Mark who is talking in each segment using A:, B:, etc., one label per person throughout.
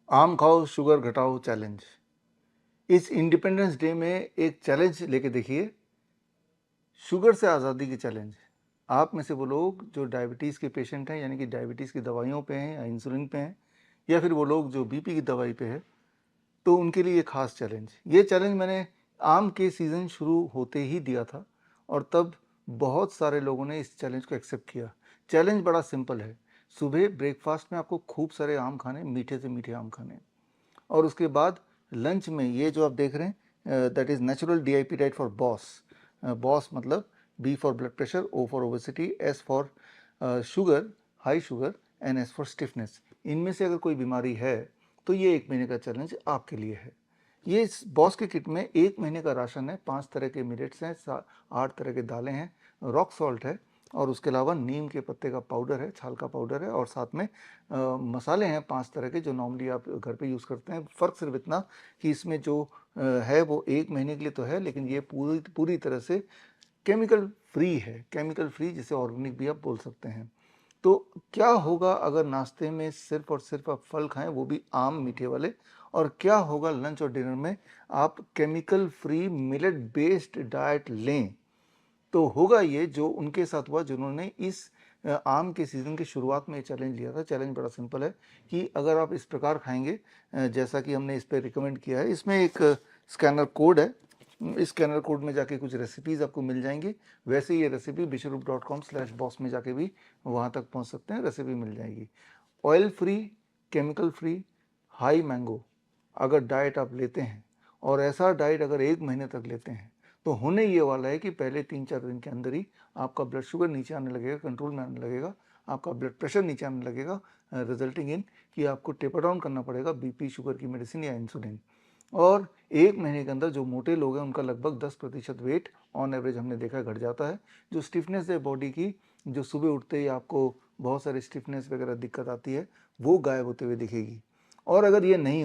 A: आम खाओ शुगर घटाओ चैलेंज। इस इंडिपेंडेंस डे में एक चैलेंज लेके देखिए, शुगर से आज़ादी की चैलेंज। आप में से वो लोग जो डायबिटीज़ के पेशेंट हैं, यानी कि डायबिटीज़ की दवाइयों पे हैं या इंसुलिन पे हैं, या फिर वो लोग जो बीपी की दवाई पे है, तो उनके लिए खास चैलेंज। ये चैलेंज मैंने आम के सीज़न शुरू होते ही दिया था और तब बहुत सारे लोगों ने इस चैलेंज को एक्सेप्ट किया। चैलेंज बड़ा सिंपल है। सुबह ब्रेकफास्ट में आपको खूब सारे आम खाने, मीठे से मीठे आम खाने, और उसके बाद लंच में ये जो आप देख रहे हैं, that is natural DIP diet for BOSS. BOSS मतलब B for blood pressure, O for obesity, S for sugar, high sugar, and S for stiffness. इनमें से अगर कोई बीमारी है तो ये 1 महीने का चैलेंज आपके लिए है। ये इस बॉस के किट में 1 महीने का राशन है। 5 तरह के मिलेट्स हैं, 8 तरह के दालें हैं, रॉक सॉल्ट है, और उसके अलावा नीम के पत्ते का पाउडर है, छाल का पाउडर है, और साथ में मसाले हैं 5 तरह के जो नॉर्मली आप घर पे यूज़ करते हैं। फ़र्क सिर्फ इतना कि इसमें जो है वो 1 महीने के लिए तो है, लेकिन ये पूरी पूरी तरह से केमिकल फ्री है। केमिकल फ्री, जिसे ऑर्गेनिक भी आप बोल सकते हैं। तो क्या होगा अगर नाश्ते में सिर्फ और सिर्फ आप फल खाएं, वो भी आम मीठे वाले, और क्या होगा लंच और डिनर में आप chemical free millet based diet लें? तो होगा ये जो उनके साथ हुआ जिन्होंने इस आम के सीज़न की शुरुआत में ये चैलेंज लिया था। चैलेंज बड़ा सिंपल है कि अगर आप इस प्रकार खाएंगे जैसा कि हमने इस पे रिकमेंड किया है, इसमें एक स्कैनर कोड है। इस स्कैनर कोड में जाके कुछ रेसिपीज़ आपको मिल जाएंगी। वैसे ये रेसिपी bishrup.com/boss में जाके भी वहाँ तक पहुँच सकते हैं, रेसिपी मिल जाएगी। Oil free, chemical free, high mango अगर डाइट आप लेते हैं, और ऐसा डाइट अगर 1 महीने तक लेते हैं, तो होने ये वाला है कि पहले 3-4 दिन के अंदर ही आपका ब्लड शुगर नीचे आने लगेगा, कंट्रोल में आने लगेगा, आपका ब्लड प्रेशर नीचे आने लगेगा, रिजल्टिंग इन कि आपको टेपर डाउन करना पड़ेगा बीपी शुगर की मेडिसिन या इंसुलिन। और 1 महीने के अंदर जो मोटे लोग हैं उनका लगभग 10% वेट ऑन एवरेज हमने देखा घट जाता है। जो स्टिफनेस है बॉडी की, जो सुबह उठते ही आपको बहुत सारी स्टिफनेस वगैरह दिक्कत आती है, वो गायब होते हुए दिखेगी। और अगर ये नहीं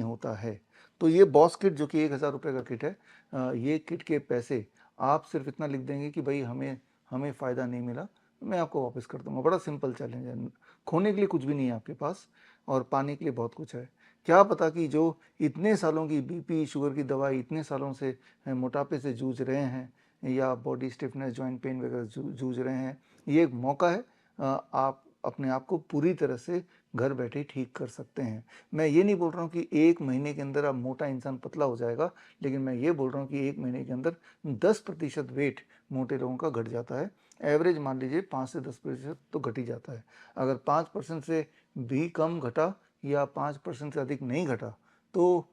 A: होता है, तो ये बॉस किट जो कि 1,000 रुपये का किट है, ये किट के पैसे आप सिर्फ इतना लिख देंगे कि भाई हमें हमें फ़ायदा नहीं मिला, मैं आपको वापस कर दूंगा। बड़ा सिंपल चैलेंज है। खोने के लिए कुछ भी नहीं है आपके पास, और पाने के लिए बहुत कुछ है। क्या पता कि जो इतने सालों की बीपी शुगर की दवाई, इतने सालों से मोटापे से जूझ रहे हैं, या बॉडी स्टिफनेस, जॉइंट पेन वगैरह जूझ रहे हैं, ये एक मौका है। आप अपने आप को पूरी तरह से घर बैठे ठीक कर सकते हैं। मैं ये नहीं बोल रहा हूँ कि 1 महीने के अंदर आप मोटा इंसान पतला हो जाएगा, लेकिन मैं ये बोल रहा हूँ कि 1 महीने के अंदर 10% वेट मोटे लोगों का घट जाता है। एवरेज मान लीजिए 5 से 10% तो घट ही जाता है। अगर 5% से भी कम घटा या 5% से अधिक नहीं घटा, तो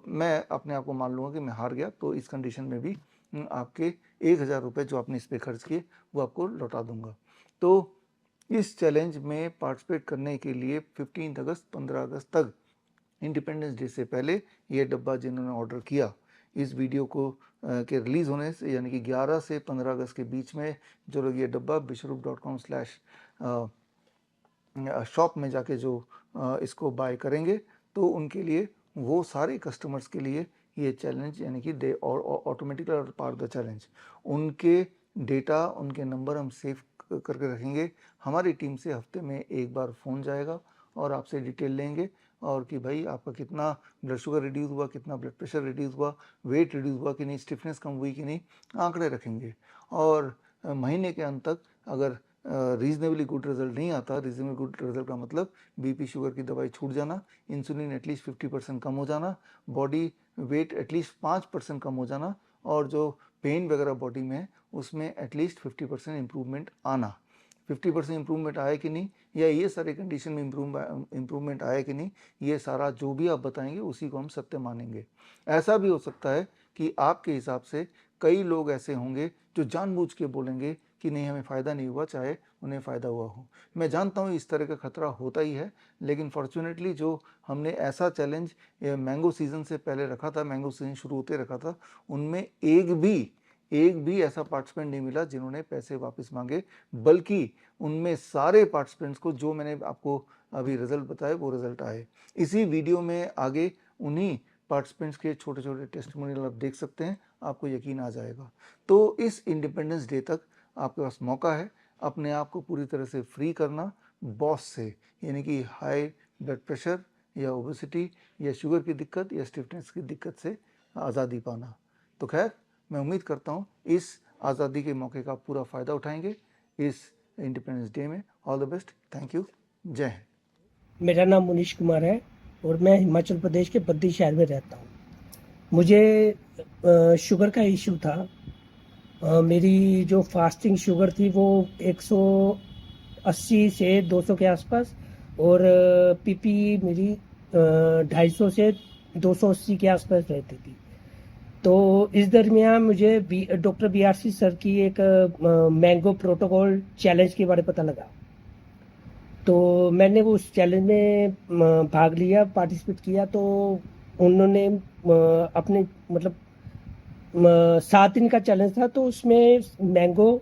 A: मैं अपने आप को मान लूँगा कि मैं हार गया। तो इस कंडीशन में भी आपके 1,000 रुपये जो आपने इस पर खर्च किए वो आपको लौटा दूंगा। तो इस चैलेंज में पार्टिसिपेट करने के लिए 15 अगस्त 15 अगस्त तक, इंडिपेंडेंस डे से पहले, ये डब्बा जिन्होंने ऑर्डर किया, इस वीडियो को के रिलीज़ होने से यानी कि 11 से 15 अगस्त के बीच में जो लोग ये डब्बा bishrup.com/शॉप में जाके जो इसको बाय करेंगे, तो उनके लिए, वो सारे कस्टमर्स के लिए ये चैलेंज, यानी कि दे और ऑटोमेटिकली पार्ट द चैलेंज, उनके डेटा, उनके नंबर हम सेव करके रखेंगे। हमारी टीम से हफ्ते में एक बार फ़ोन जाएगा और आपसे डिटेल लेंगे, और कि भाई आपका कितना ब्लड शुगर रिड्यूस हुआ, कितना ब्लड प्रेशर रिड्यूस हुआ, वेट रिड्यूस हुआ कि नहीं, स्टिफनेस कम हुई कि नहीं, आंकड़े रखेंगे। और महीने के अंत तक अगर रीजनेबली गुड रिजल्ट नहीं आता, रीजनेबली गुड रिजल्ट का मतलब बीपी शुगर की दवाई छूट जाना, इंसुलिन एटलीस्ट 50% कम हो जाना, बॉडी वेट एटलीस्ट 5% कम हो जाना, और जो पेन वगैरह बॉडी में है उसमें एटलीस्ट 50% इम्प्रूवमेंट आना। 50% इम्प्रूवमेंट आया कि नहीं, या ये सारे कंडीशन में इम्प्रूवमेंट आया कि नहीं, ये सारा जो भी आप बताएंगे उसी को हम सत्य मानेंगे। ऐसा भी हो सकता है कि आपके हिसाब से कई लोग ऐसे होंगे जो जानबूझ के बोलेंगे कि नहीं हमें फ़ायदा नहीं हुआ, चाहे उन्हें फ़ायदा हुआ हो। मैं जानता हूँ इस तरह का खतरा होता ही है, लेकिन फॉर्चुनेटली जो हमने ऐसा चैलेंज मैंगो सीज़न से पहले रखा था, मैंगो सीज़न शुरू होते रखा था, उनमें एक भी ऐसा पार्टिसिपेंट नहीं मिला जिन्होंने पैसे वापस मांगे, बल्कि उनमें सारे पार्टिसिपेंट्स को जो मैंने आपको अभी रिजल्ट बताए वो रिजल्ट आए। इसी वीडियो में आगे उन्हीं पार्टिसिपेंट्स के छोटे छोटे टेस्टिमोनियल आप देख सकते हैं, आपको यकीन आ जाएगा। तो इस इंडिपेंडेंस डे तक आपके पास मौका है अपने आप को पूरी तरह से फ्री करना बॉस से, यानी कि हाई ब्लड प्रेशर या ओबेसिटी या शुगर की दिक्कत या स्टिफनेस की दिक्कत से आज़ादी पाना। तो खैर, मैं उम्मीद करता हूँ इस आज़ादी के मौके का पूरा फ़ायदा उठाएंगे इस इंडिपेंडेंस डे में। All the best, thank you, जय हिंद।
B: मेरा नाम मुनीश कुमार है और मैं हिमाचल प्रदेश के बद्दी शहर में रहता हूँ। मुझे शुगर का इशू था। मेरी जो फास्टिंग शुगर थी वो 180 से 200 के आसपास, और पीपी मेरी 250 से 280 के आसपास रहती थी। तो इस दरमियान मुझे डॉक्टर BRC सर की एक मैंगो प्रोटोकॉल चैलेंज के बारे में पता लगा। तो मैंने वो उस चैलेंज में भाग लिया, पार्टिसिपेट किया। तो उन्होंने अपने मतलब 7 दिन का चैलेंज था, तो उसमें मैंगो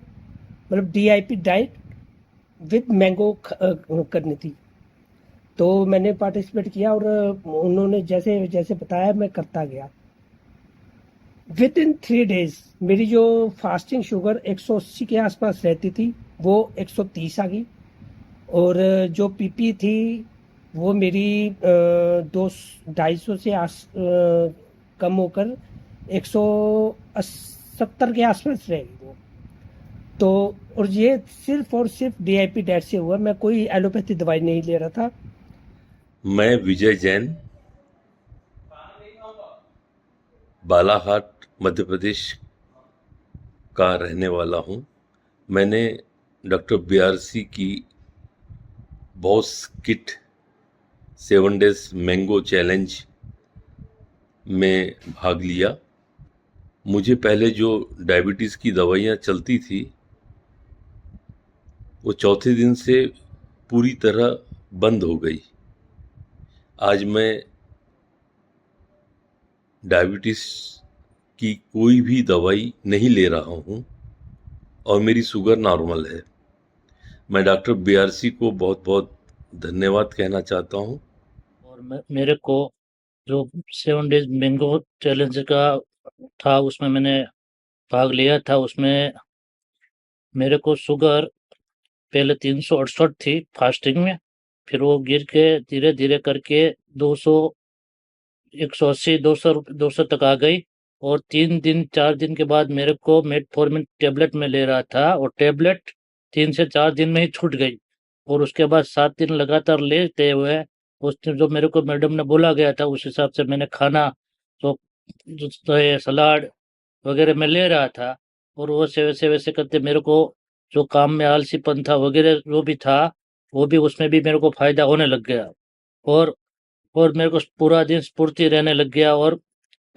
B: मतलब DIP डाइट विद मैंगो करनी थी। तो मैंने पार्टिसिपेट किया और उन्होंने जैसे जैसे बताया मैं करता गया। विद इन 3 डेज मेरी जो फास्टिंग शुगर 180 के आसपास रहती थी वो 130 आ गई, और जो पीपी थी वो मेरी 250 से कम होकर 170 के आसपास रह गई वो। तो और ये सिर्फ और सिर्फ DIP डाइट से हुआ, मैं कोई एलोपैथी दवाई नहीं ले रहा था।
C: मैं विजय जैन, बालाघाट मध्य प्रदेश का रहने वाला हूँ। मैंने डॉक्टर BRC की boss kit 7 days mango challenge में भाग लिया। मुझे पहले जो डायबिटीज़ की दवाइयाँ चलती थी वो चौथे दिन से पूरी तरह बंद हो गई। आज मैं डायबिटीज़ की कोई भी दवाई नहीं ले रहा हूँ और मेरी शुगर नॉर्मल है। मैं डॉक्टर BRC को बहुत बहुत धन्यवाद कहना चाहता हूँ।
D: और मेरे को जो 7 डेज मैंगो चैलेंज का था उसमें मैंने भाग लिया था। उसमें मेरे को शुगर पहले 368 थी फास्टिंग में, फिर वो गिर के धीरे धीरे करके 200 180 200 तक आ गई। और 3 दिन 4 दिन के बाद मेरे को मेटफॉर्मिन टेबलेट में ले रहा था, और टेबलेट 3 से 4 दिन में ही छूट गई। और उसके बाद 7 दिन लगातार लेते हुए उस दिन जो मेरे को मैडम ने बोला गया था उस हिसाब से मैंने खाना तो ये सलाद वगैरह मैं ले रहा था। और वो वैसे वैसे करते मेरे को जो काम में आलसीपन था वगैरह जो भी था वो भी उसमें भी मेरे को फायदा होने लग गया। और और मेरे को पूरा दिन स्फूर्ति रहने लग गया और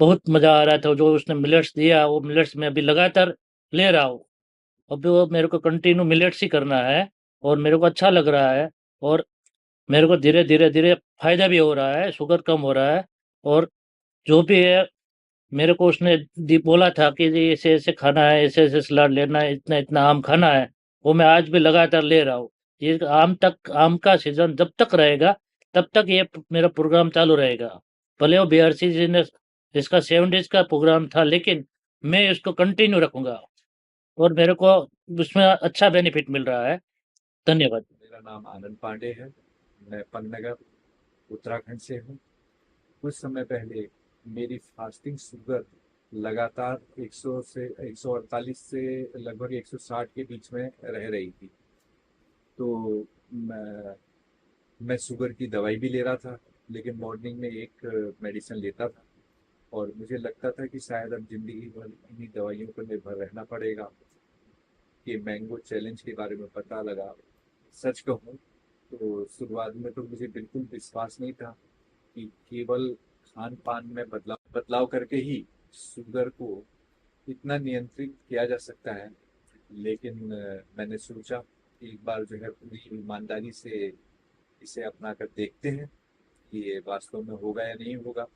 D: बहुत मजा आ रहा था। जो उसने मिलेट्स दिया वो मिलेट्स में अभी लगातार ले रहा हूँ। अभी वो मेरे को कंटिन्यू मिलेट्स ही करना है और मेरे को अच्छा लग रहा है। और मेरे को धीरे धीरे धीरे फायदा भी हो रहा है, शुगर कम हो रहा है। और जो भी है मेरे को उसने बोला था कि ये ऐसे ऐसे खाना है, ऐसे ऐसे सलाद लेना है, इतना इतना आम खाना है, वो मैं आज भी लगातार ले रहा हूँ। ये आम का सीजन जब तक रहेगा तब तक ये मेरा प्रोग्राम चालू रहेगा। भले वो BRC जी ने इसका 7 डेज का प्रोग्राम था लेकिन मैं इसको कंटिन्यू रखूंगा और मेरे को उसमें अच्छा बेनिफिट मिल रहा है। धन्यवाद।
E: मेरा नाम आनंद पांडे है। मैं पन्नगर उत्तराखंड से हूँ। कुछ समय पहले मेरी फास्टिंग शुगर लगातार 100 से 148 से लगभग 160 के बीच में रह रही थी। तो मैं शुगर की दवाई भी ले रहा था, लेकिन मॉर्निंग में एक मेडिसिन लेता था और मुझे लगता था कि शायद अब जिंदगी भर इन्हीं दवाइयों पर निर्भर रहना पड़ेगा। कि मैंगो चैलेंज के बारे में पता लगा, सच कहूँ तो शुरुआत में तो मुझे बिल्कुल विश्वास नहीं था कि केवल खान पान में बदलाव करके ही शुगर को इतना नियंत्रित किया जा सकता है। लेकिन मैंने सोचा कि एक बार जो है पूरी ईमानदारी से इसे अपना कर देखते हैं कि ये वास्तव में होगा या नहीं होगा।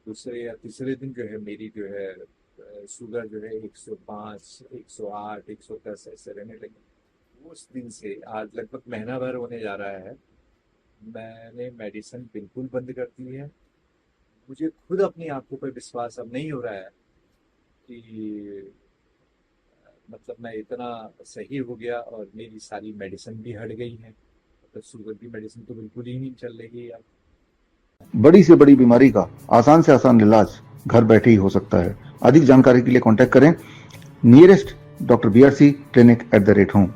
E: दूसरे या तीसरे दिन जो है मेरी जो है शुगर जो है 105, 108, 110 ऐसे रहने लगी। उस दिन से आज लगभग महीना भर होने जा रहा है, मैंने मेडिसिन बिल्कुल बंद कर दी है। मुझे खुद अपनी आंखों पर विश्वास अब नहीं हो रहा है कि मतलब मैं इतना सही हो गया और मेरी सारी मेडिसिन भी हट गई है। तो शुगर की मेडिसिन तो बिल्कुल ही नहीं चल रही है अब।
A: बड़ी से बड़ी बीमारी का आसान से आसान इलाज घर बैठे ही हो सकता है। अधिक जानकारी के लिए कांटेक्ट करें nearest doctor BRC clinic @home।